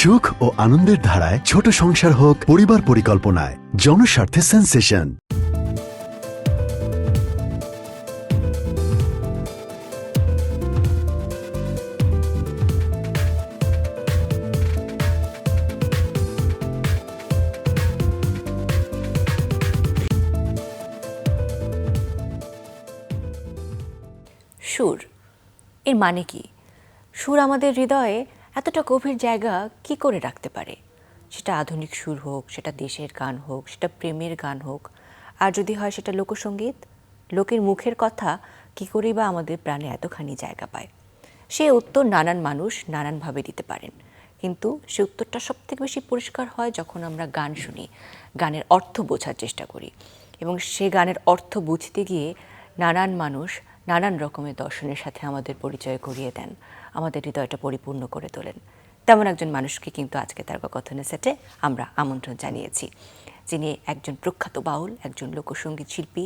সুখ ও আনন্দের ধারায় ছোট সংসার হোক পরিবার পরিকল্পনায় জনস্বার্থে সেন্সেশন। সুর এর মানে কি? সুর আমাদের হৃদয়ে এতটা গভীর জায়গা কি করে রাখতে পারে? সেটা আধুনিক সুর হোক, সেটা দেশের গান হোক, সেটা প্রেমের গান হোক, আর যদি হয় সেটা লোকসঙ্গীত, লোকের মুখের কথা কি করেই বা আমাদের প্রাণে এতখানি জায়গা পায়? সে উত্তর নানান মানুষ নানানভাবে দিতে পারেন, কিন্তু সে উত্তরটা সবথেকে বেশি পরিষ্কার হয় যখন আমরা গান শুনি, গানের অর্থ বোঝার চেষ্টা করি, এবং সে গানের অর্থ বুঝতে গিয়ে নানান মানুষ নানান রকমের দর্শনের সাথে আমাদের পরিচয় করিয়ে দেন, আমাদের হৃদয়টা পরিপূর্ণ করে তোলেন। তেমন একজন মানুষকে কিন্তু আজকে তার কথনের সেটে আমরা আমন্ত্রণ জানিয়েছি, যিনি একজন প্রখ্যাত বাউল, একজন লোকসঙ্গীত শিল্পী,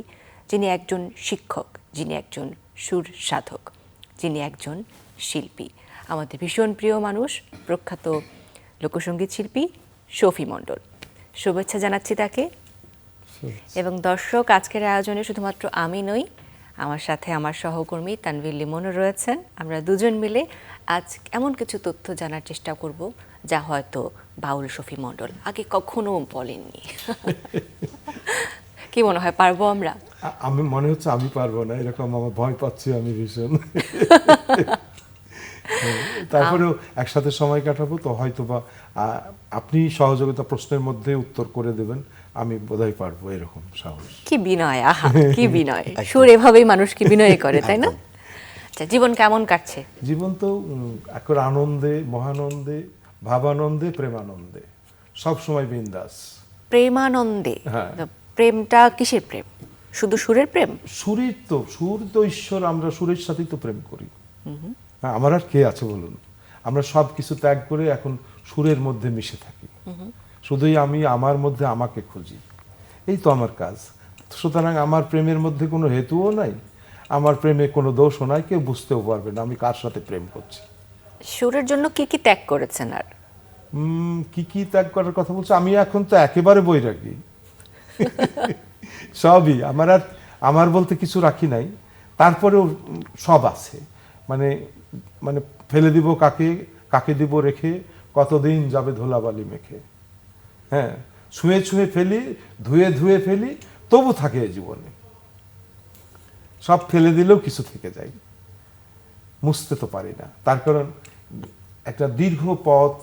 যিনি একজন শিক্ষক, যিনি একজন সুর সাধক, যিনি একজন শিল্পী, আমাদের ভীষণ প্রিয় মানুষ, প্রখ্যাত লোকসঙ্গীত শিল্পী শফি মণ্ডল। শুভেচ্ছা জানাচ্ছি তাকে। এবং দর্শক, আজকের আয়োজনে শুধুমাত্র আমি নই, আমার সাথে আমার সহকর্মী তানভীর লিমনও রয়েছেন। আমরা দুজন মিলে আজ এমন কিছু তথ্য জানার চেষ্টা করব যা হয়তো বাউল শফি মণ্ডল আগে কখনো বলেননি। কি মনে হয়, পারবো আমরা? আমি মনে হচ্ছে আমি পারবো না, এরকম আমার ভয় পাচ্ছি আমি ভীষণ। তারপরেও একসাথে সময় কাটাবো তো, হয়তো বা আপনি সহযোগিতা প্রশ্নের মধ্যে উত্তর করে দেবেন, আমি বোধহয় পারবো, এরকম সাহস। কি বিনয়, আহা কি বিনয়! সুর এভাবেই মানুষকে বিনয় করে, তাই না? আচ্ছা, জীবন কেমন কাটছে? জীবন তো একর আনন্দে, মহানন্দে, ভাবানন্দে, প্রেমানন্দে, সব সময় বিন্দাস। প্রেমানন্দে? হ্যাঁ। প্রেমটা কিসের প্রেম? শুধু সুরের প্রেম? সুরের তো, সুর তো ঈশ্বর, আমরা সুরের সাথেই তো প্রেম করি। হ্যাঁ, আমার আর কে আছে বলুন? আমরা সব কিছু ত্যাগ করে এখন সুরের মধ্যে মিশে থাকি, শুধুই আমি আমার মধ্যে আমাকে খুঁজি, এই তো আমার কাজ। সুতরাং আমার প্রেমের মধ্যে কোনো হেতুও নাই, আমার প্রেমে কোনো দোষও নাই, কেউ বুঝতেও পারবে না আমি কার সাথে প্রেম করছি। সুরের জন্য কি কি ত্যাগ করেছেন? আর কি কি ত্যাগ করার কথা বলছি? আমি এখন তো একেবারে বৈরাগী। সবই আমার, আর আমার বলতে কিছু রাখি নাই, তারপরেও সব আছে। মানে মানে ফেলে দিব কাকে, কাকে দিব রেখে, কতদিন যাবে ধুলাবালি মেখে। হ্যাঁ, ছুঁয়ে ছুঁয়ে ফেলি, ধুয়ে ধুয়ে ফেলি, তবু থাকে জীবনে। সব ফেলে দিলেও কিছু থেকে যায়, মুছতে তো পারি না। তার কারণ একটা দীর্ঘ পথ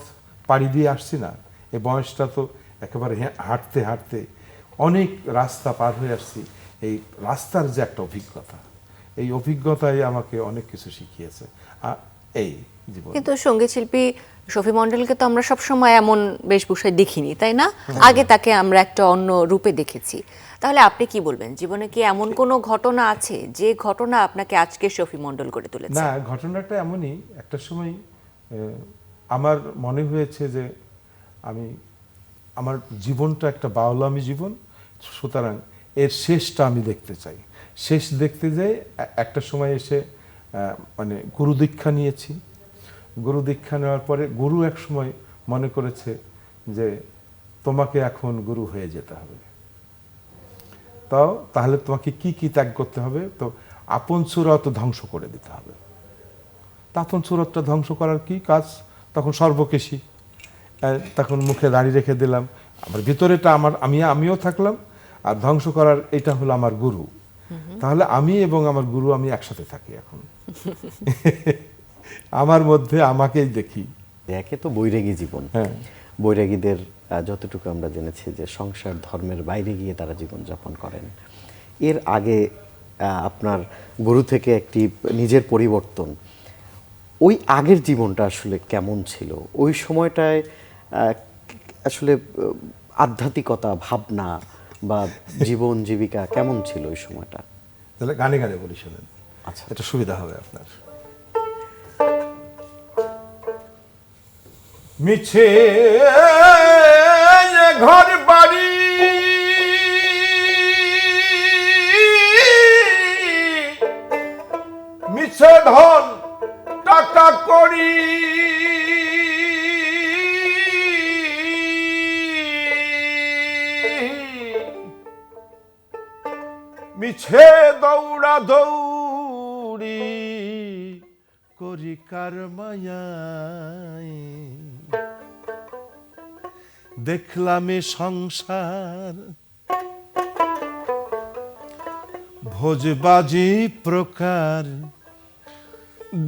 পাড়ি দিয়ে আসছি না, এই বয়সটা তো একেবারে হাঁটতে হাঁটতে অনেক রাস্তা পার হয়ে আসছি। এই রাস্তার যে একটা অভিজ্ঞতা, এই অভিজ্ঞতাই আমাকে অনেক কিছু শিখিয়েছে। এই জীবন। কিন্তু সঙ্গীত শিল্পী শফি মণ্ডলকে তো আমরা সবসময় এমন বেশভূষায় দেখিনি, তাই না? আগে তাকে আমরা একটা অন্য রূপে দেখেছি। তাহলে আপনি কি বলবেন, জীবনে কি এমন কোনো ঘটনা আছে যে ঘটনা আপনাকে আজকে শফি মণ্ডল করে তুলেছে? না, ঘটনাটা এমনই, একটা সময় আমার মনে হয়েছে যে আমার জীবনটা একটা বাউলামি জীবন, সুতরাং এর শেষটা আমি দেখতে চাই। শেষ দেখতে যাই একটা সময় এসে মানে গুরু দীক্ষা নিয়েছি। গুরু দীক্ষা নেওয়ার পরে গুরু এক সময় মনে করেছে যে তোমাকে এখন গুরু হয়ে যেতে হবে, তাহলে তোমাকে কি কি ত্যাগ করতে হবে? তো আপন সুরত ধ্বংস করে দিতে হবে। আপন সুরতটা ধ্বংস করার কি কাজ? তখন সর্বকেশী, তখন মুখে দাড়ি রেখে দিলাম, আমার ভিতরেটা আমিও থাকলাম, আর ধ্বংস করার এটা হলো আমার গুরু। তাহলে আমি এবং আমার গুরু আমি একসাথে থাকি এখন। আমার মধ্যে আমাকেই দেখি। একে তো বৈরাগী জীবন। হ্যাঁ, বৈরাগীদের যতটুকু আমরা জেনেছি যে সংসার ধর্মের বাইরে গিয়ে তারা জীবন যাপন করেন। এর আগে আপনার গুরু থেকে একটি নিজের পরিবর্তন, ওই আগের জীবনটা আসলে কেমন ছিল? ওই সময়টায় আসলে আধ্যাত্মিকতা, ভাবনা বা জীবন জীবিকা কেমন ছিল ওই সময়টা? তাহলে গানে গানে বলি, শোনেন। আচ্ছা, এটা সুবিধা হবে আপনার। মিছে ঘর বাড়ি মিছে ধন টাকা করি, পিছে দৌড়া দৌড়ি করি কার মায়ায়, দেখলাম এ সংসার ভোজবাজি প্রকার,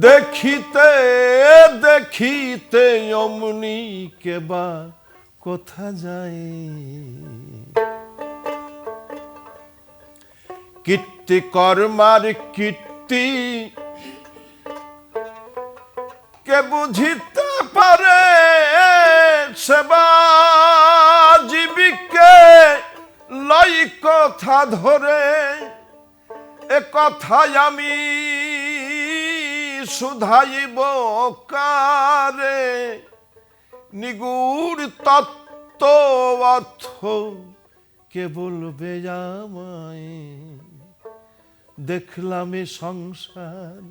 দেখিতে দেখিতে অমনি কেবা কোথা যায়। কীর্তি কর্মার কীর্তি কে বুঝিতে পারে, সেবা জীবিকে লাই কথা ধরে, এ কথাই আমি শুধাইব কারে, নিগুড় তত্ত্ব অর্থ কে বলবে আমায়, দেখলাম এ সংসার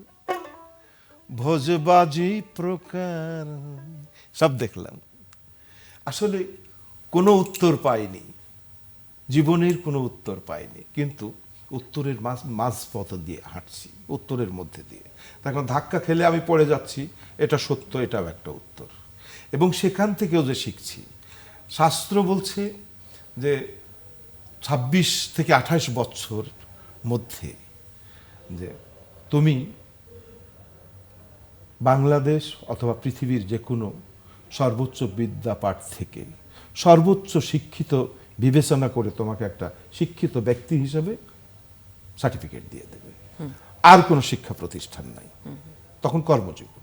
ভোজবাজি প্রকার। সব দেখলাম, আসলে কোনো উত্তর পাইনি, জীবনের কোনো উত্তর পাইনি, কিন্তু উত্তরের মাঝপথ দিয়ে হাঁটছি, উত্তরের মধ্যে দিয়ে। তখন ধাক্কা খেলে আমি পড়ে যাচ্ছি, এটা সত্য, এটাও একটা উত্তর। এবং সেখান থেকেও যে শিখছি, শাস্ত্র বলছে যে 26 থেকে 28 বছর মধ্যে যে তুমি বাংলাদেশ অথবা পৃথিবীর যে কোনো সর্বোচ্চ বিদ্যাপাঠ থেকে সর্বোচ্চ শিক্ষিত বিবেচনা করে তোমাকে একটা শিক্ষিত ব্যক্তি হিসেবে সার্টিফিকেট দিয়ে দেবে, আর কোনো শিক্ষা প্রতিষ্ঠান নাই, তখন কর্মজীবন।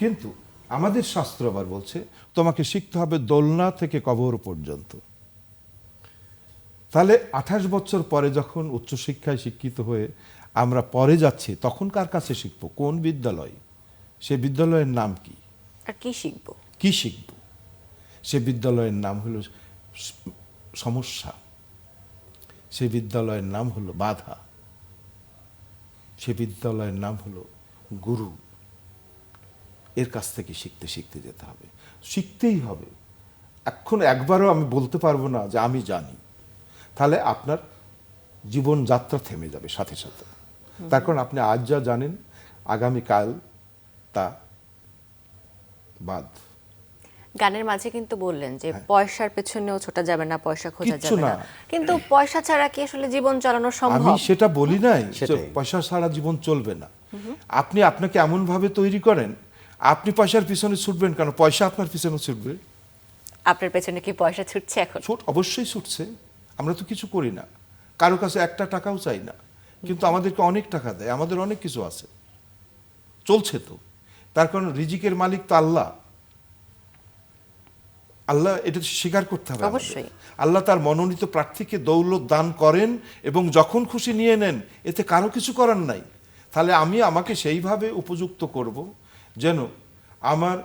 কিন্তু আমাদের শাস্ত্র আবার বলছে তোমাকে শিখতে হবে দোলনা থেকে কবর পর্যন্ত। তাহলে 28 বছর পরে যখন উচ্চশিক্ষায় শিক্ষিত হয়ে আমরা পরে যাচ্ছি, তখন কার কাছে শিখবো, কোন বিদ্যালয়, সে বিদ্যালয়ের নাম কি, আর কি শিখবো, কি শিখব? সে বিদ্যালয়ের নাম হলো সমস্যা, সে বিদ্যালয়ের নাম হলো বাধা, সে বিদ্যালয়ের নাম হলো গুরু। এর কাছ থেকে শিখতে শিখতে যেতে হবে, শিখতেই হবে। এখন একবারও আমি বলতে পারবো না যে আমি জানি, তাহলে আপনার জীবনযাত্রা থেমে যাবে সাথে সাথে। তার কারণ আপনি আজ যা জানেন, আগামীকাল তা বাদ। গানের মাঝে কিন্তু বললেন যে পয়সার পেছনেও ছোটা যাবে না, পয়সা খোঁজা কিচ্ছু যাবে না, না। কিন্তু পয়সা ছাড়া কি আসলে জীবন চালানো আমি সম্ভব? সেটা বলি নাই, সেটাই। পয়সা ছাড়া জীবন চলবে না। আপনি আপনাকে এমন ভাবে তৈরি করেন, আপনি পয়সার পিছনে ছুটবেন কেন, পয়সা আপনার পিছনে ছুটবে। আপনার পেছনে কি পয়সা ছুটছে এখন? অবশ্যই ছুটছে, আমরা তো কিছু করি না, কারো কাছে একটা টাকাও চাই না, কিন্তু আমাদেরকে অনেক টাকা দেয়, আমাদের অনেক কিছু আছে, চলছে তো। তার কারণ রিজিকের মালিক তো আল্লাহ, আল্লাহ এটা স্বীকার করতে হবে। অবশ্যই। আল্লাহ তার মনোনীত প্রার্থীকে দৌলত দান করেন এবং যখন খুশি নিয়ে নেন, এতে কারো কিছু করার নাই। তাহলে আমি আমাকে সেইভাবে উপযুক্ত করব যেন আমার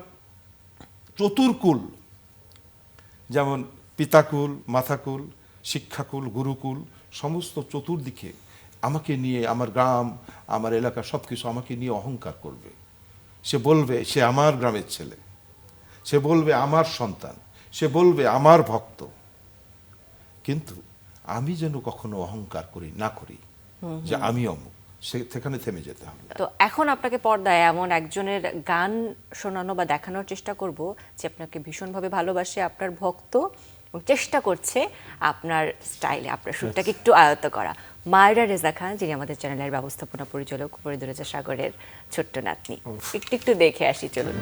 চতুর্কুল, যেমন পিতাকুল, মাতাকুল, শিক্ষাকুল, গুরুকুল, সমস্ত চতুর্দিকে আমাকে নিয়ে, আমার গ্রাম, আমার এলাকা, সব কিছু আমাকে নিয়ে অহংকার করবে। সে বলবে সে আমার গ্রামের ছেলে, সে বলবে আমার সন্তান, সে বলবে আমার ভক্ত। কিন্তু আমি যেন কখনো অহংকার করি না করি যে আমি অমুক, সেখানে থেমে যেতে হবে। তো এখন আপনাকে পর্দায় এমন একজনের গান শোনানো বা দেখানোর চেষ্টা করব যে আপনাকে ভীষণভাবে ভালোবাসে, আপনার ভক্ত, এবং চেষ্টা করছে আপনার স্টাইলে আপনার সুরটাকে একটু আয়ত্ত করা। মায়রা রেজা খান, যিনি আমাদের চ্যানেলের ব্যবস্থাপনা পরিচালক, পরিদরেজা সাগরের ছোট্ট নাতনি। একটু একটু দেখে আসি, চলুন।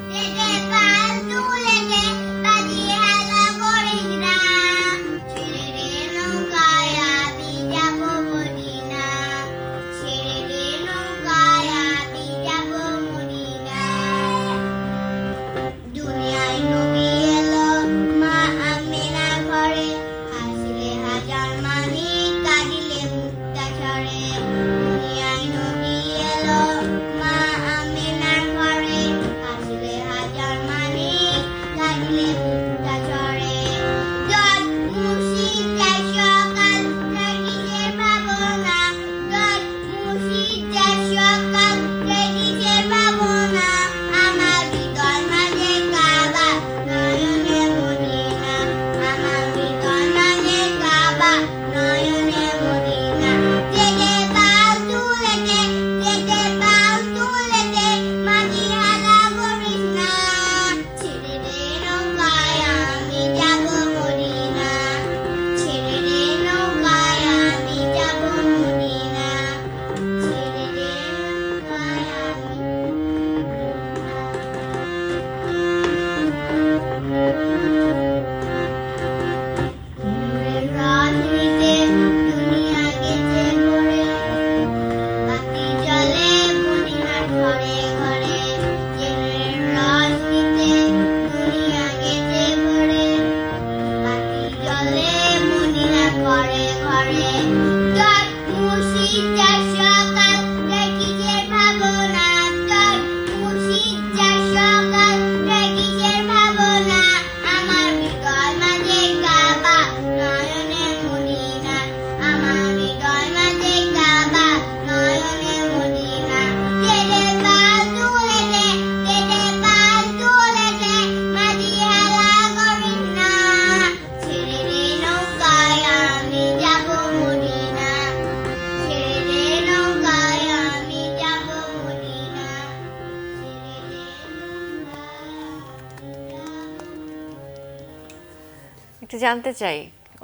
একটু জানতে চাই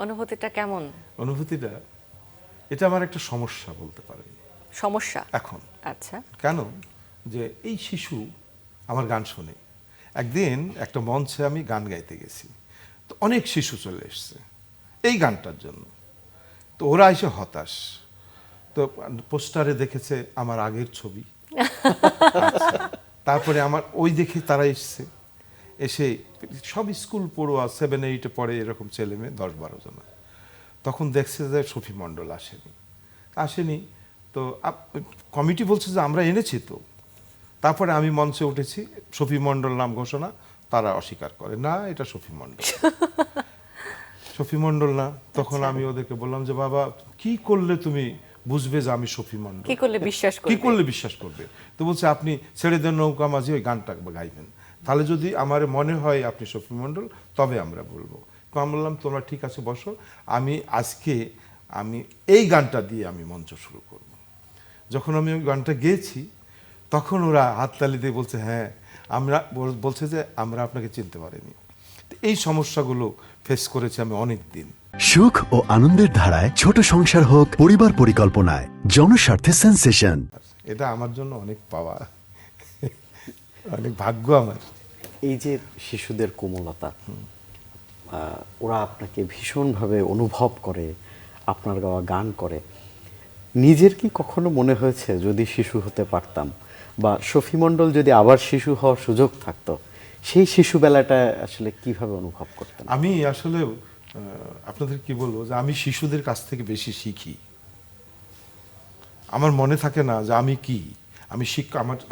অনুভূতিটা কেমন? অনুভূতিটা, এটা আমার একটা সমস্যা বলতে পারেন সমস্যা এখন। আচ্ছা, কেন? যে এই শিশু আমার গান শোনে। একদিন একটা মঞ্চে আমি গান গাইতে গেছি, তো অনেক শিশু চলে এসছে এই গানটার জন্য। তো ওরা এসে হতাশ, তো পোস্টারে দেখেছে আমার আগের ছবি। আচ্ছা, তারপরে আমার ওই দেখে তারা এসছে, এসে সব স্কুল পড়ুয়া 7-8 পড়ে এরকম ছেলে মেয়ে 10-12 জন। তখন দেখছে যে শফি মণ্ডল আসেনি। তো কমিটি বলছে যে আমরা এনেছি তো। তারপরে আমি মঞ্চে উঠেছি, শফি মণ্ডল নাম ঘোষণা, তারা অস্বীকার করে না এটা শফি মণ্ডল। শফি মণ্ডল না। তখন আমি ওদেরকে বললাম যে বাবা কি করলে তুমি বুঝবে যে আমি শফি মণ্ডল, কি করলে বিশ্বাস কি করবে? করলে বিশ্বাস করবে? তো বলছে আপনি ছেড়ে দেন নৌকা মাঝি ওই গানটা গাইবেন, তাহলে যদি আমার মনে হয় আপনি শফি মণ্ডল তবে আমরা বলবো। তো আমি বললাম তোমরা ঠিক আছে বসো, আমি আজকে এই গানটা দিয়ে আমি মঞ্চ শুরু করব। যখন আমি ওই গানটা গেয়েছি তখন ওরা হাততালি দিয়ে বলছে হ্যাঁ আমরা, বলছে যে আমরা আপনাকে চিনতে পারিনি। তো এই সমস্যাগুলো ফেস করেছি আমি অনেক দিন। সুখ ও আনন্দের ধারায় ছোট সংসার হোক পরিবার পরিকল্পনায়, জনস্বার্থে সেন্সেশন। এটা আমার জন্য অনেক পাওয়া, অনেক ভাগ্য আমার। এই যে শিশুদের কোমলতা, ওরা আপনাকে ভীষণভাবে অনুভব করে, আপনার গাওয়া গান করে। নিজের কি কখনো মনে হয়েছে যদি শিশু হতে পারতাম, বা শফি মণ্ডল যদি আবার শিশু হওয়ার সুযোগ থাকতো, সেই শিশুবেলাটা আসলে কিভাবে অনুভব করতেন? আমি আসলে আপনাদের কি বলবো যে আমি শিশুদের কাছ থেকে বেশি শিখি। আমার মনে থাকে না যে আমি কি, আমি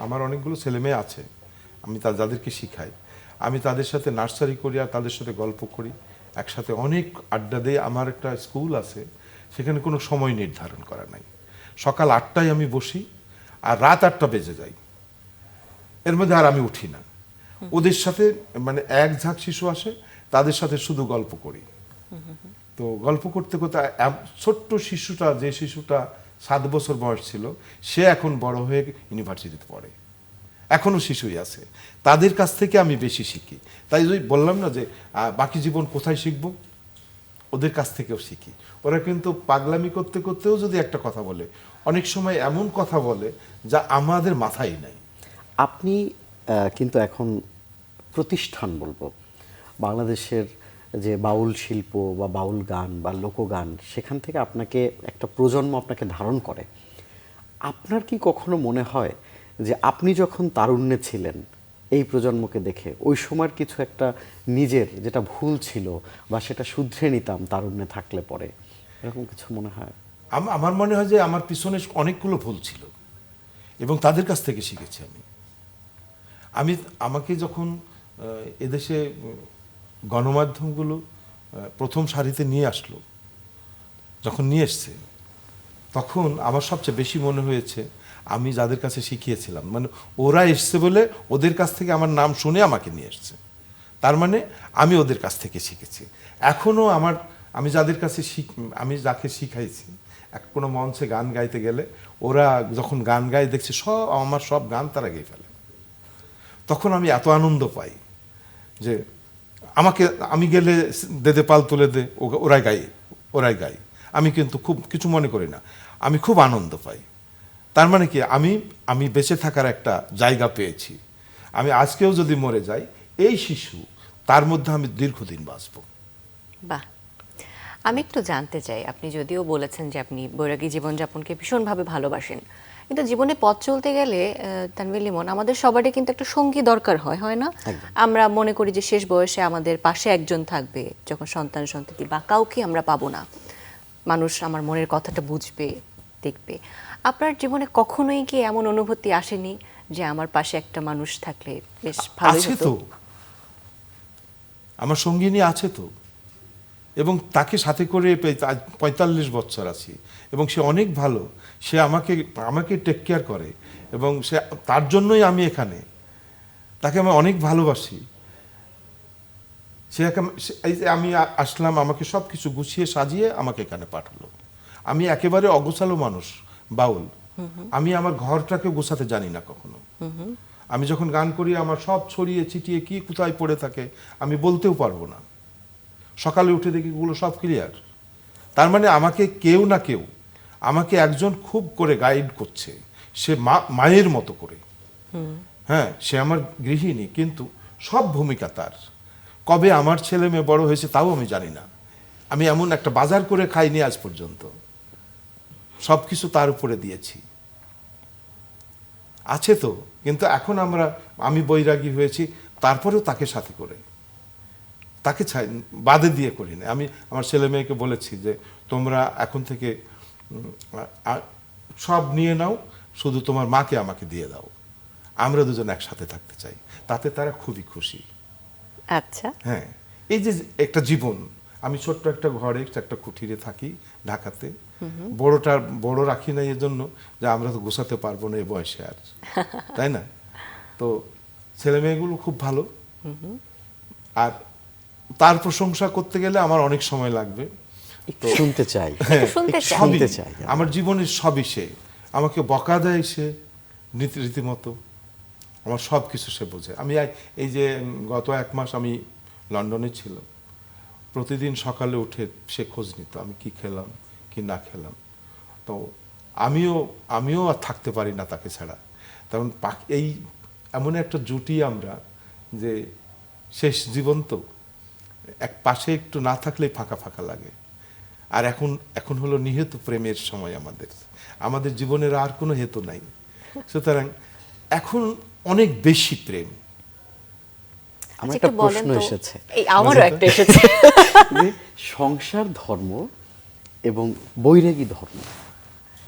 আমার অনেকগুলো ছেলে মেয়ে আছে, আমি যাদেরকে শিখাই, আমি তাদের সাথে নার্সারি করি আর তাদের সাথে গল্প করি, একসাথে অনেক আড্ডা দেই। আমার একটা স্কুল আছে, সেখানে কোনো সময় নির্ধারণ করা নাই। সকাল 8টায় আমি বসি আর রাত 8টা বেজে যায়, এর মধ্যে আর আমি উঠি না। ওদের সাথে মানে এক ঝাঁক শিশু আসে, তাদের সাথে শুধু গল্প করি। তো গল্প করতে করতে ছোট্ট শিশুটা, যে শিশুটা 7 বছর বয়স ছিল, সে এখন বড় হয়ে ইউনিভার্সিটিতে পড়ে, এখনো শিশুই আছে। তাদের কাছ থেকে আমি বেশি শিখি। তাই যদি বললাম না যে বাকি জীবন কোথায় শিখবো, ওদের কাছ থেকেও শিখি। ওরা কিন্তু পাগলামি করতে করতেও যদি একটা কথা বলে, অনেক সময় এমন কথা বলে যা আমাদের মাথায় নাই। আপনি কিন্তু এখন প্রতিষ্ঠান বলবো, বাংলাদেশের যে বাউল শিল্প বা বাউল গান বা লোকগান, সেখান থেকে আপনাকে একটা প্রজন্ম আপনাকে ধারণ করে। আপনার কি কখনো মনে হয় যে আপনি যখন তারুণ্যে ছিলেন, এই প্রজন্মকে দেখে ওই সময়ের কিছু একটা নিজের যেটা ভুল ছিল বা সেটা শুধরে নিতাম তারুণ্যে থাকলে পরে, এরকম কিছু মনে হয়? আমার মনে হয় যে আমার পিছনে অনেকগুলো ভুল ছিল এবং তাদের কাছ থেকে শিখেছি আমাকে যখন এদেশে গণমাধ্যমগুলো প্রথম সারিতে নিয়ে আসলো, যখন নিয়ে এসছে, তখন আমার সবচেয়ে বেশি মনে হয়েছে আমি যাদের কাছে শিখিয়েছিলাম, মানে ওরা এসছে বলে ওদের কাছ থেকে আমার নাম শুনে আমাকে নিয়ে এসছে, তার মানে আমি ওদের কাছ থেকে শিখেছি। এখনও আমি যাদের কাছে আমি যাকে শিখাইছি, কোনো মঞ্চে গান গাইতে গেলে ওরা যখন গান গায় দেখছে আমার সব গান তারা গেয়ে ফেলে, তখন আমি এত আনন্দ পাই যে আমি গেলে দে পাল তুলে দে, ওরাই গাই। আমি কিন্তু খুব কিছু মনে করি না, আমি খুব আনন্দ পাই। তার মানে কি আমি বেঁচে থাকার একটা জায়গা পেয়েছি। আমি আজকেও যদি মরে যাই, এই শিশু তার মধ্যে আমি দীর্ঘদিন বাঁচব। বাহ, আমি একটু জানতে চাই, আপনি যদিও বলেছেন যে আপনি বৈরাগী জীবনযাপনকে ভীষণভাবে ভালোবাসেন, কিন্তু জীবনে পথ চলতে গেলে তানভীর লিমন, আমাদের সবারই কিন্তু একটা সঙ্গী দরকার হয় না? আমরা মনে করি যে শেষ বয়সে আমাদের পাশে একজন থাকবে, যখন সন্তান সন্ততি বা কাউকে আমরা পাবো না, মানুষ আমার মনের কথাটা বুঝবে, দেখবে। আপনার জীবনে কখনোই কি এমন অনুভূতি আসেনি যে আমার পাশে একটা মানুষ থাকলে বেশ ভালো আছে হতো? তো, আমার সঙ্গিনী আছে তো, এবং তাকে সাথে করে 45 বছর আছি, এবং সে অনেক ভালো। সে আমাকে টেক কেয়ার করে, এবং তার জন্যই আমি এখানে, তাকে আমি অনেক ভালোবাসি। আমি আসলাম, আমাকে সব কিছু গুছিয়ে সাজিয়ে আমাকে এখানে পাঠালো। আমি একেবারে অগোছালো মানুষ, বাউল। আমি আমার ঘরটাকে গোছাতে জানি না কখনো। আমি যখন গান করি আমার সব ছড়িয়ে ছিটিয়ে কি কোথায় পড়ে থাকে আমি বলতেও পারবো না। সকালে উঠে দেখি এগুলো সব ক্লিয়ার। তার মানে আমাকে কেউ না কেউ, আমাকে একজন খুব করে গাইড করছে, সে মায়ের মতো করে। হ্যাঁ, সে আমার গৃহিণী, কিন্তু সব ভূমিকা তার। কবে আমার ছেলে মেয়ে বড় হয়েছে তাও আমি জানি না। আমি এমন একটা বাজার করে খাইনি আজ পর্যন্ত, সবকিছু তার উপরে দিয়েছি। আছে তো, কিন্তু এখন আমি বৈরাগী হয়েছি, তারপরেও তাকে সাথে করে, তাকে বাদে দিয়ে করি না। আমি আমার ছেলে মেয়েকে বলেছি যে তোমরা এখন থেকে সব নিয়ে নাও, শুধু তোমার মাকে আমাকে দিয়ে দাও, আমরা দুজন একসাথে থাকতে চাই। তাতে তারা খুবই খুশি। আচ্ছা, হ্যাঁ, এই যে একটা জীবন, আমি ছোট্ট একটা ঘরে একটা কুঠিরে থাকি ঢাকাতে। বড় রাখি না এই জন্য যে আমরা তো গোছাতে পারবো না এই বয়সে আর, তাই না? তো ছেলে মেয়েগুলো খুব ভালো। আর তার প্রশংসা করতে গেলে আমার অনেক সময় লাগবে। একটু শুনতে চাই, শুনতে চাই। সবই শুনতে চাই। আমার জীবনের সবই সে আমাকে বকা দেয়, সে রীতিমতো আমার সব কিছু সে বোঝে। আমি এই যে গত 1 মাস আমি লন্ডনে ছিলাম, প্রতিদিন সকালে উঠে সে খোঁজ নিত আমি কি খেলাম কি না খেলাম। তো আমিও আর থাকতে পারি না তাকে ছাড়া। তখন এই এমন একটা জুটি আমরা, যে শেষ জীবন তো, এক পাশে একটু না থাকলেই ফাঁকা ফাঁকা লাগে। আর এখন হলো নিহত প্রেমের সময় আমাদের জীবনের আর কোনো হেতু নাই। সুতরাং এখন অনেক বেশি প্রেম। আমার আচ্ছা, একটা একটু বলেন প্রশ্ন তো। এসেছে, এই আমারও একটা এসেছে। যে সংসার ধর্ম এবং বৈরাগী ধর্ম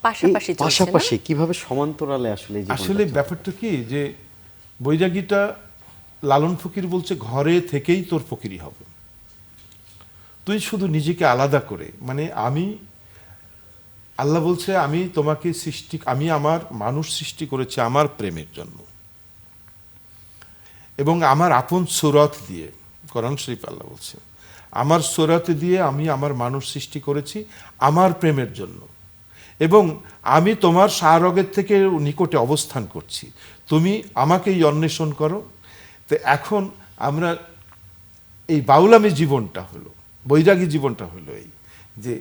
পাশাপাশি এই চলছে না? পাশাপাশি কিভাবে সমান্তরালে আসলে এই জীবনটা আসলে চলে? ব্যাপারটা কি, যে বৈরাগীটা লালন ফকির বলছে ঘরে থেকেই তোর ফকিরি হবে। তুই শুধু নিজেকে আলাদা করে, মানে আল্লাহ বলছে আমি তোমাকে আমি আমার মানুষ সৃষ্টি করেছি আমার প্রেমের জন্য, এবং আমার আপন সুরত দিয়ে, কোরআন শরীফ আল্লাহ বলছে আমার সুরত দিয়ে আমি আমার মানুষ সৃষ্টি করেছি আমার প্রেমের জন্য, এবং আমি তোমার সারগের থেকে নিকটে অবস্থান করছি, তুমি আমাকেই অন্বেষণ করো। তো এখন আমরা এই বাউলামি জীবনটা হলো, বৈরাগী জীবনটা হলো এই যে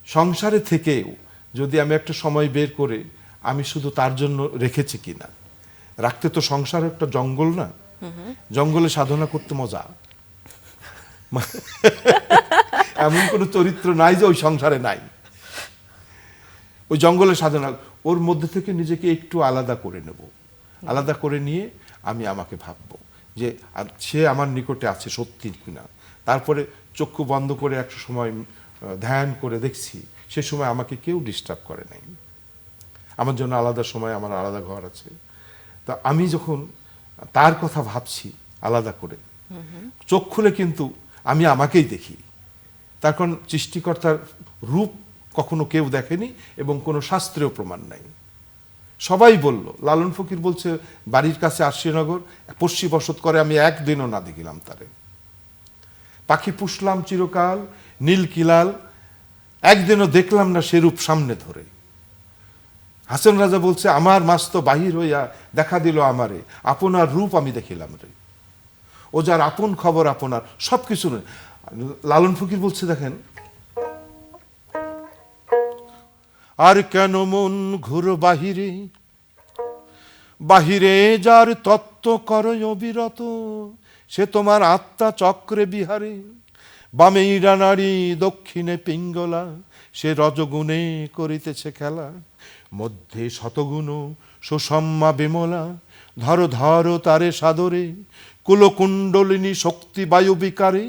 সংসারে থেকেও যদি আমি একটা সময় বের করে আমি শুধু তার জন্য রেখেছি কিনা। রাখতে তো সংসার একটা জঙ্গল না, জঙ্গলে সাধনা করতে মজা। এমন কোনো চরিত্র নাই যে ওই সংসারে নাই। ওই জঙ্গলে সাধনা, ওর মধ্যে থেকে নিজেকে একটু আলাদা করে নেব, আলাদা করে নিয়ে আমি আমাকে ভাববো যে সে আমার নিকটে আছে সত্যি কিনা। তারপরে চক্ষু বন্ধ করে একটা সময় ধ্যান করে দেখছি, সে সময় আমাকে কেউ ডিস্টার্ব করে নাই, আমার জন্য আলাদা সময়, আমার আলাদা ঘর আছে। তা আমি যখন তার কথা ভাবছি আলাদা করে, চোখ খুলে কিন্তু আমি আমাকেই দেখি। তার কারণ সৃষ্টিকর্তার রূপ কখনো কেউ দেখেনি এবং কোনো শাস্ত্রেও প্রমাণ নাই। সবাই বলল, লালন ফকির বলছে বাড়ির কাছে আশ্রীনগর পশ্চি বসত করে, আমি একদিনও না দেখিলাম তারে। পাখি পুষলাম চিরকাল নীল কিলাল, একদিনও দেখলাম না সেরূপ সামনে ধরে। হাসান রাজা বলছে আমার মাস্ত বাহির হইয়া দেখা দিল আমারে, আপনার রূপ আমি দেখিলাম রে। ও যার আপন খবর আপনার সবকিছু নয়। লালন ফকির বলছে দেখেন, আর কেন মন ঘুর বাহিরে, বাহিরে যার তত্ত্ব করো অবিরত, সে তোমার আত্মা চক্রে বিহারে। বামে ইরানারী দক্ষিণে পিঙ্গলা, সে রজগুণে করিতেছে খেলা। মধ্যে শতগুণ সুষম্মা বিমলা, ধর ধর তারে সাদরে। কুলকুণ্ডলিনী শক্তি বায়ু বিকারে,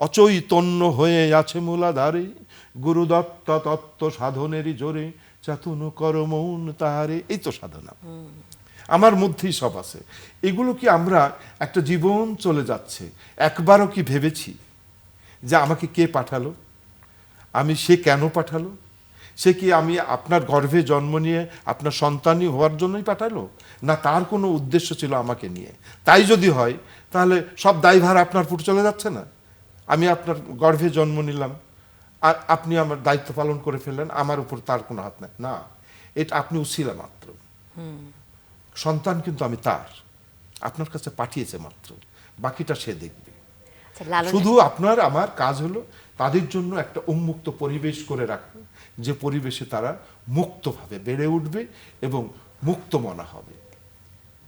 অচৈতন্য হয়ে আছে মূলাধারে। গুরুদত্ত তত্ত্ব সাধনেরই জোরে, চাতুন কর মৌন তাহারে। এই তো সাধনা আমার মধ্যেই সব আছে। এগুলো কি আমরা একটা জীবন চলে যাচ্ছে, একবারও কি ভেবেছি যে আমাকে কে পাঠালো, সে কেন পাঠালো? সে কি আমি আপনার গর্ভে জন্ম নিয়ে আপনার সন্তানই হওয়ার জন্যই পাঠালো, না তার কোনো উদ্দেশ্য ছিল আমাকে নিয়ে? তাই যদি হয় তাহলে সব দায়ভার আপনার উপর চলে যাচ্ছে না? আমি আপনার গর্ভে জন্ম নিলাম আর আপনি আমার দায়িত্ব পালন করে ফেললেন, আমার উপর তার কোনো হাত নাই। না, এটা আপনি উছিলা মাত্র, সন্তান কিন্তু আমি তার, আপনার কাছে পাঠিয়েছে মাত্র, বাকিটা সে দেখবে। লালনের- শুধু আপনার আমার কাজ হলো তাদের জন্য একটা উন্মুক্ত পরিবেশ করে রাখা, যে পরিবেশে তারা মুক্তভাবে বেড়ে উঠবে এবং মুক্ত মনা হবে।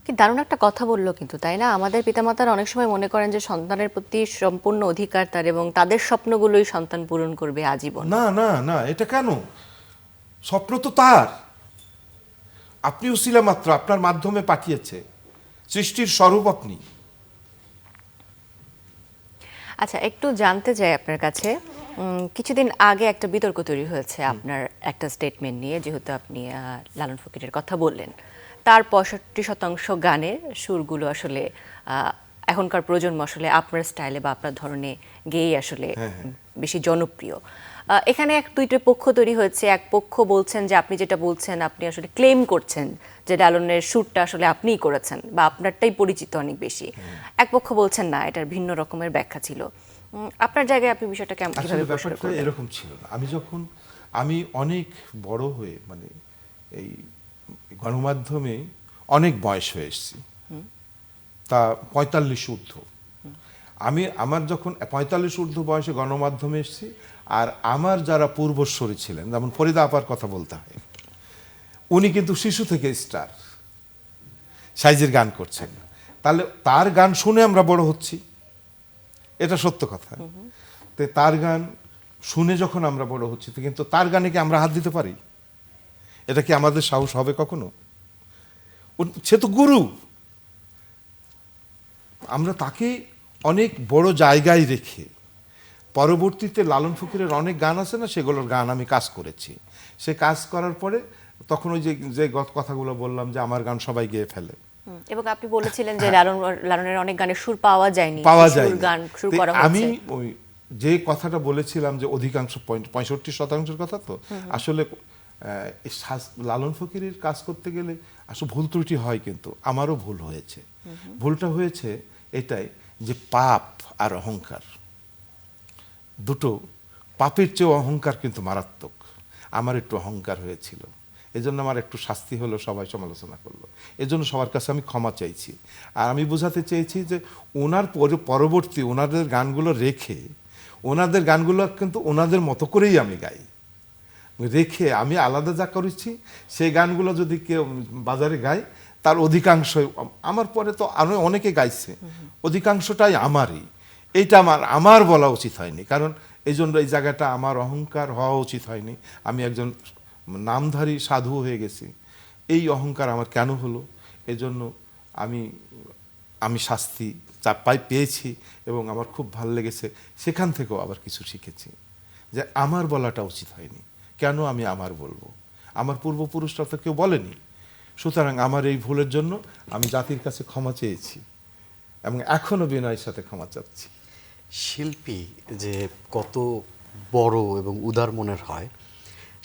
কি দারুণ একটা কথা বললো কিন্তু, তাই না? আমাদের পিতামাতারা অনেক সময় মনে করেন যে সন্তানের প্রতি সম্পূর্ণ অধিকার তার এবং তাদের স্বপ্নগুলোই সন্তান পূরণ করবে আজীবন। না না না, এটা কেন? স্বপ্ন তো তার, আপনি উসিলা মাত্র, আপনার মাধ্যমে পাঠিয়েছে, সৃষ্টির স্বরূপ আপনি। আচ্ছা, একটু জানতে চাই আপনার কাছে, কিছুদিন আগে একটা বিতর্ক তৈরি হয়েছে আপনার একটা স্টেটমেন্ট নিয়ে, যেহেতু আপনি লালন ফকিরের কথা বললেন। তার 65% গানের সুরগুলো আসলে এখনকার প্রজন্ম আসলে আপনার স্টাইলে বা আপনার ধরনে গেয়ে আসলে বেশি জনপ্রিয়। এখানে দুইটা পক্ষ তৈরি হয়েছে। এক পক্ষ বলছেন যে আপনি যেটা বলছেন, আপনি আসলে ক্লেম করছেন যে লালনের সুরটা আসলে আপনিই করেছেন বা আপনারটাই পরিচিত অনেক বেশি। এক পক্ষ বলছেন না, এটার ভিন্ন রকমের ব্যাখ্যা ছিল। আপনার জায়গায় আপনি বিষয়টা আসলে কিভাবে প্রশ্ন ব্যাপারটা করবেন? এরকম ছিল না। আমি অনেক বড় হয়ে, মানে এই গণমাধ্যমে অনেক বয়স হয়ে এসেছি, তা 45 ঊর্ধ্ব। আমার যখন 45 ঊর্ধ্ব বয়সে গণমাধ্যমে এসেছি, আর আমার যারা পূর্বশ্বরী ছিলেন, যেমন ফরিদা আপার কথা বলতে হয়, উনি কিন্তু শিশু থেকে স্টার সাইজের গান করছেন, তাহলে তার গান শুনে আমরা বড় হচ্ছি, এটা সত্য কথা। তো তার গান শুনে যখন আমরা বড় হচ্ছি, তো কিন্তু তার গানে কি আমরা হাত দিতে পারি? এটা কি আমাদের সাহস হবে কখনো? সে তো গুরু, আমরা তাকে অনেক বড় জায়গায় রেখে, পরবর্তীতে লালন ফকিরের অনেক গান আছে না, সেগুলোর গান আমি কাজ করেছি। সে কাজ করার পরে তখন ওই যে যে কথাগুলো বললাম যে আমার গান সবাই গেয়ে ফেলে, এবং আপনি বলেছিলেন যে লালনের অনেক গানের সুর পাওয়া যায়নি, পাওয়া কিছু যায় গান সুর করা আমি হয়েছে। ওই যে কথাটা বলেছিলাম যে অধিকাংশ 65% কথা, তো আসলে লালন ফকিরের কাজ করতে গেলে আসলে ভুল ত্রুটি হয়, কিন্তু আমারও ভুল হয়েছে। ভুলটা হয়েছে এটাই যে পাপ আর অহংকার দুটো, পাপের চেয়ে অহংকার কিন্তু মারাত্মক। আমার একটু অহংকার হয়েছিল, এজন্য আমার একটু শাস্তি হলো, সবাই সমালোচনা করলো, এজন্য সবার কাছে আমি ক্ষমা চাইছি। আর আমি বোঝাতে চেয়েছি যে ওনার পরবর্তী ওনাদের গানগুলো রেখে, ওনাদের গানগুলো কিন্তু ওনাদের মতো করেই আমি গাই, রেখে আমি আলাদা যা করেছি সেই গানগুলো যদি কেউ বাজারে গায়, তার অধিকাংশ আমার পরে তো আরো অনেকে গাইছে, অধিকাংশটাই আমারই। এইটা আমার বলা উচিত হয়নি, কারণ এই জন্য এই জায়গাটা আমার অহংকার হওয়া উচিত হয়নি। আমি একজন নামধারী সাধু হয়ে গেছি, এই অহংকার আমার কেন হলো? এজন্য আমি শাস্তি পেয়েছি এবং আমার খুব ভালো লেগেছে। সেখান থেকেও আবার কিছু শিখেছি যে আমার বলাটা উচিত হয়নি, কেন আমি আমার বলবো? আমার পূর্বপুরুষরা তো কেউ বলেনি। সুতরাং আমার এই ভুলের জন্য আমি জাতির কাছে ক্ষমা চেয়েছি এবং এখনো বিনয়ের সাথে ক্ষমা চাচ্ছি। শিল্পী যে কত বড় এবং উদার মনের হয়,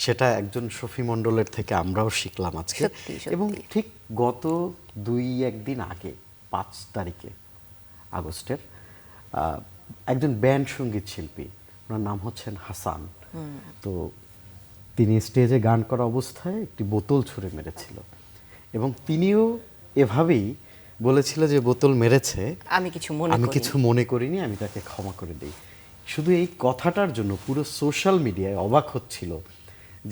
সেটা একজন শফি মণ্ডলের থেকে আমরাও শিখলাম আজকে। সত্যি, সত্যি। এবং ঠিক গত 2-1 দিন আগে 5 তারিখে আগস্টের একজন ব্যান্ড সঙ্গীত শিল্পী, ওনার নাম হচ্ছেন হাসান। তো তিনি স্টেজে গান করা অবস্থায় একটি বোতল ছুঁড়ে মেরেছিল এবং তিনিও এভাবেই বলেছিল যে বোতল মেরেছে, আমি কিছু মনে করিনি, আমি তাকে ক্ষমা করে দিই। শুধু এই কথাটার জন্য পুরো সোশ্যাল মিডিয়ায় অবাক হচ্ছিল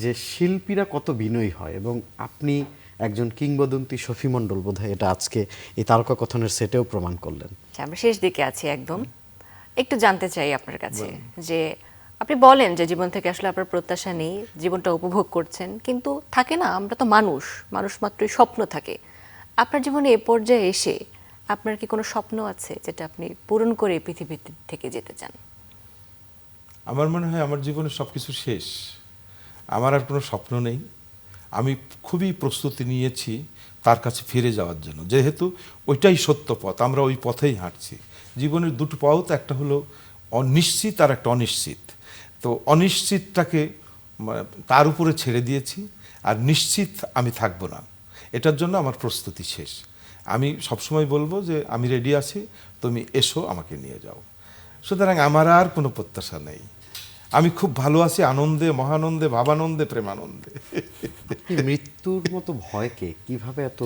যে শিল্পীরা কত বিনয়ী হয়। এবং আপনি একজন কিংবদন্তি শফি মণ্ডল বোধহয় এটা আজকে এই তারকা কথনের সেটেও প্রমাণ করলেন। আমরা শেষ দিকে আছি একদম। একটু জানতে চাই আপনার কাছে যে আপনি বলেন যে জীবন থেকে আসলে আপনার প্রত্যাশা নেই, জীবনটা উপভোগ করছেন, কিন্তু থাকে না, আমরা তো মানুষ মাত্রই স্বপ্ন থাকে। আপনার জীবনে এ পর্যায়ে এসে আপনার কি কোনো স্বপ্ন আছে যেটা আপনি পূরণ করে পৃথিবী থেকে যেতে চান? আমার মনে হয় আমার জীবনে সবকিছু শেষ, আমার আর কোনো স্বপ্ন নেই। আমি খুবই প্রস্তুতি নিয়েছি তার কাছে ফিরে যাওয়ার জন্য, যেহেতু ওইটাই সত্য পথ, আমরা ওই পথেই হাঁটছি। জীবনের দুটো পথ, একটা হলো অনিশ্চিত আর একটা অনিশ্চিত। তো অনিশ্চিতটাকে তার উপরে ছেড়ে দিয়েছি, আর নিশ্চিত আমি থাকবো না, এটার জন্য আমার প্রস্তুতি শেষ। আমি সবসময় বলবো যে আমি রেডি আছি, তুমি এসো, আমাকে নিয়ে যাও। সুতরাং আমার আর কোনো প্রত্যাশা নেই। আমি খুব ভালো আছি আনন্দে, মহানন্দে, ভাবানন্দে, প্রেমানন্দে। আপনি মৃত্যুর মতো ভয়কে কিভাবে এত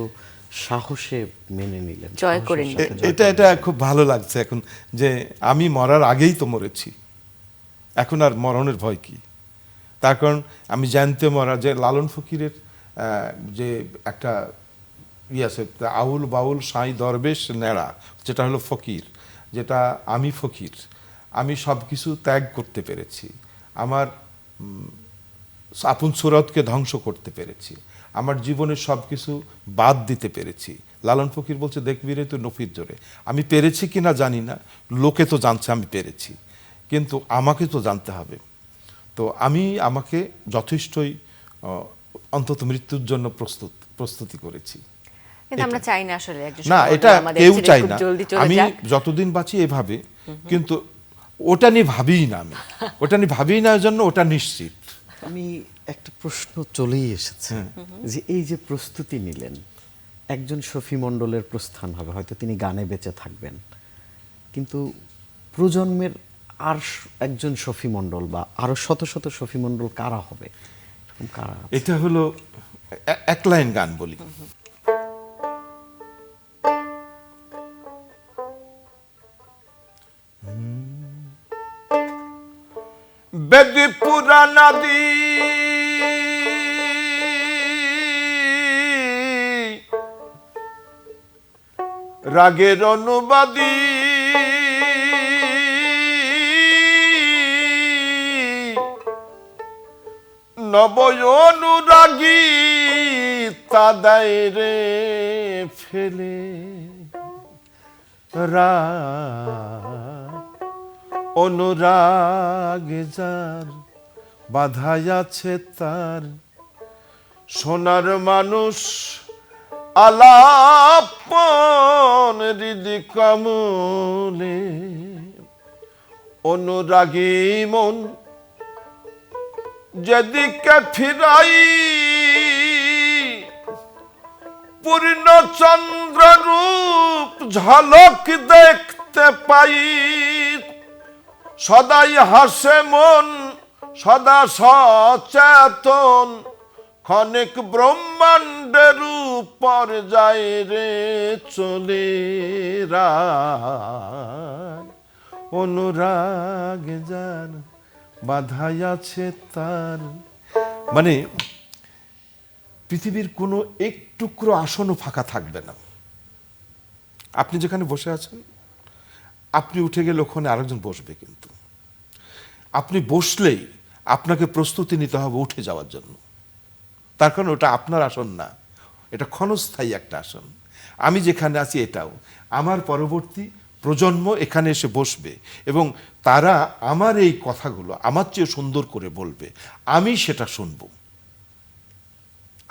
সাহসে মেনে নিলেন, জয় করে সাহসের নিলেন? সাথে জয় এটা করে খুব ভালো লাগছে এখন, যে আমি মরার আগেই তো মরেছি, এখন আর মরণের ভয় কি। তার কারণ আমি জানতে মরা, যে লালন ফকিরের যে একটা আছে, আউল বাউল সাঁই দরবেশ নেড়া, যেটা হলো ফকির, যেটা আমি ফকির, আমি সব কিছু ত্যাগ করতে পেরেছি, আমার আপন সুরতকে ধ্বংস করতে পেরেছি, আমার জীবনের সব কিছু বাদ দিতে পেরেছি। লালন ফকির বলছে, দেখবি রে তুই নফির জোরে, আমি পেরেছি কিনা জানি না, লোকে তো জানছে আমি পেরেছি, কিন্তু আমাকে তো জানতে হবে। তো আমি আমাকে যথেষ্টই অন্তত মৃত্যুর জন্য প্রস্তুতি করেছি। কিন্তু আমরা চাই না আসলে একজন না, সমাজে এটা আমাদের কেউ ছেলে চাই খুব না। জলদি চলে আমি যাক। যতদিন বাঁচি এভাবে, কিন্তু ওটা নিয়ে ভাবিই না, আমি ওটা নিয়ে ভাবিই না, জন্য ওটা নিশ্চিত। আমি একটা প্রশ্ন চলেই এসেছে, যে এই যে প্রস্তুতি নিলেন, একজন শফি মণ্ডলের প্রস্থান হবে, হয়তো তিনি গানে বেঁচে থাকবেন, কিন্তু প্রজন্মের আর একজন শফি মণ্ডল বা আরো শত শত শফি মণ্ডল কারা হবে, এরকম কারা? এটা হলো এক লাইন গান বলি। বেদপুরা নদী রাগের অনুবাদী, নব অনুরাগী তাদাই রে ফেলে অনুরাগে যার বাধাই আছে তার, সোনার মানুষ আলাপন হৃদি কমলে, অনুরাগী মন যেদিকে ফিরাই, পূর্ণ চন্দ্র রূপ ঝলক দেখতে পাই, সদাই হাসে মন সদা সচেতন, ক্ষণিক ব্রহ্মাণ্ডের উপর যায় রে চলে রায়, অনুরাগ যার বাধাই আছে তার। মানে পৃথিবীর কোনো এক টুকরো আসনও ফাঁকা থাকবে না। আপনি যেখানে বসে আছেন, আপনি উঠে গেলে ওখানে আরেকজন বসবে, কিন্তু আপনি বসলেই আপনাকে প্রস্তুতি নিতে হবে উঠে যাওয়ার জন্য। তার কারণ ওটা আপনার আসন না, এটা ক্ষণস্থায়ী একটা আসন। আমি যেখানে আছি এটাও, আমার পরবর্তী প্রজন্ম এখানে এসে বসবে এবং তারা আমার এই কথাগুলো আমার চেয়ে সুন্দর করে বলবে, আমি সেটা শুনব।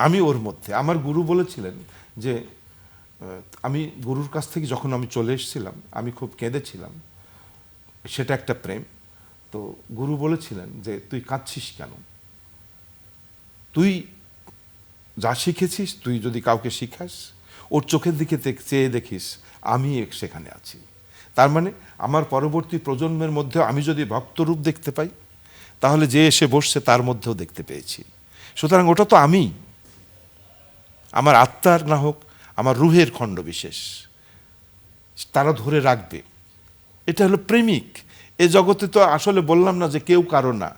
আমি ওর মধ্যে, আমার গুরু বলেছিলেন যে, আমি গুরুর কাছ থেকে যখন আমি চলে এসেছিলাম, আমি খুব কেঁদেছিলাম, সেটা একটা প্রেম। তো গুরু বলেছিলেন যে, তুই কাঁদছিস কেন? তুই যা শিখেছিস, তুই যদি কাউকে শিখাস, ওর চোখের দিকে চেয়ে দেখিস আমি সেখানে আছি। তার মানে আমার পরবর্তী প্রজন্মের মধ্যে আমি যদি ভক্তরূপ দেখতে পাই, তাহলে যে এসে বসছে তার মধ্যেও দেখতে পেয়েছি। সুতরাং ওটা তো আমি, আমার আত্মার না হোক আমার রুহের খণ্ড বিশেষ, তারা ধরে রাখবে। এটা হলো প্রেমিক। এ জগতে তো আসলে বললাম না যে কেউ কারো না,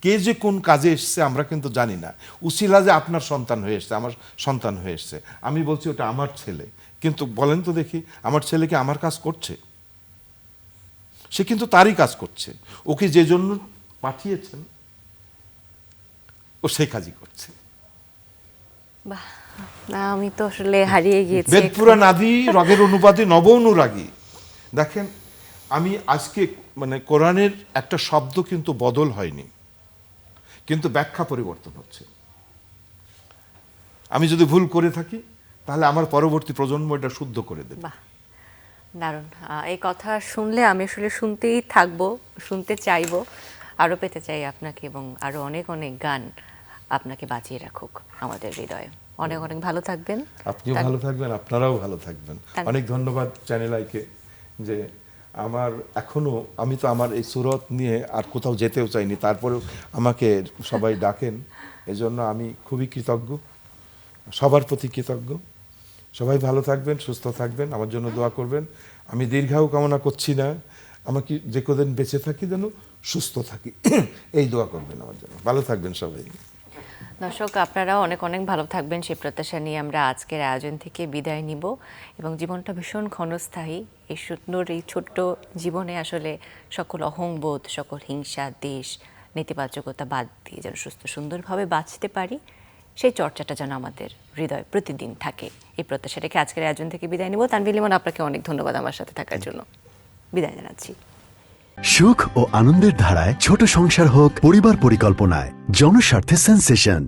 কে যে কোন কাজে এসছে আমরা কিন্তু জানি না। উসিলা যে আপনার সন্তান হয়ে এসছে, আমার সন্তান হয়ে এসছে, আমি বলছি ওটা আমার ছেলে, কিন্তু বলেন তো দেখি, আমার ছেলে কি আমার কাজ করছে? সে কিন্তু তারই কাজ করছে। ওকে যে জন্য পাঠিয়েছেন ও সেই কাজই করছে। বাহ, না আমি তো আসলে হারিয়ে গিয়েছি। বেদপুরা নাদি রাগের অনুবাদী নব অনুরাগী। দেখেন, আমি আজকে মানে কোরআনের একটা শব্দ কিন্তু বদল হয়নি, কিন্তু ব্যাখ্যা পরিবর্তন হচ্ছে। আমি যদি ভুল করে থাকি তাহলে আমার পরবর্তী প্রজন্ম এটা শুদ্ধ করে দেবে। বাহ, দারুণ। এই কথা শুনলে আমি আসলে শুনতেই থাকবো, শুনতে চাইবো, আরও পেতে চাই আপনাকে, এবং আরও অনেক অনেক গান আপনাকে বাঁচিয়ে রাখুক আমাদের হৃদয়ে। অনেক অনেক ভালো থাকবেন। আপনিও ভালো থাকবেন, আপনারাও ভালো থাকবেন। অনেক ধন্যবাদ চ্যানেল আইকে যে আমার এখনো, আমি তো আমার এই সুরত নিয়ে আর কোথাও যেতেও চাইনি, তারপরেও আমাকে সবাই ডাকেন, এজন্য আমি খুবই কৃতজ্ঞ, সবার প্রতি কৃতজ্ঞ। সবাই ভালো থাকবেন, সুস্থ থাকবেন, আমার জন্য দোয়া করবেন। আমি দীর্ঘায়ু কামনা করছি না, আমাকে যে কদিন বেঁচে থাকি যেন সুস্থ থাকি, এই দোয়া করবেন আমার জন্য। ভালো থাকবেন সবাই। দর্শক, আপনারাও অনেক অনেক ভালো থাকবেন সেই প্রত্যাশা নিয়ে আমরা আজকের আয়োজন থেকে বিদায় নিব। এবং জীবনটা ভীষণ ক্ষণস্থায়ী, এই সুন্দর এই ছোট্ট জীবনে আসলে সকল অহংবোধ, সকল হিংসা, দেশ, নেতিবাচকতা বাদ দিয়ে যেন সুস্থ সুন্দরভাবে বাঁচতে পারি, সেই চর্চাটা যেন আমাদের হৃদয় প্রতিদিন থাকে, এই প্রত্যাশা রেখে আজকের আয়োজন থেকে বিদায় নিব। তানভীর লিমন, আপনাকে অনেক ধন্যবাদ আমার সাথে থাকার জন্য। বিদায় জানাচ্ছি। সুখ ও আনন্দের ধারায় ছোট সংসার হোক পরিবার পরিকল্পনায়, জনস্বার্থে সেন্সেশন।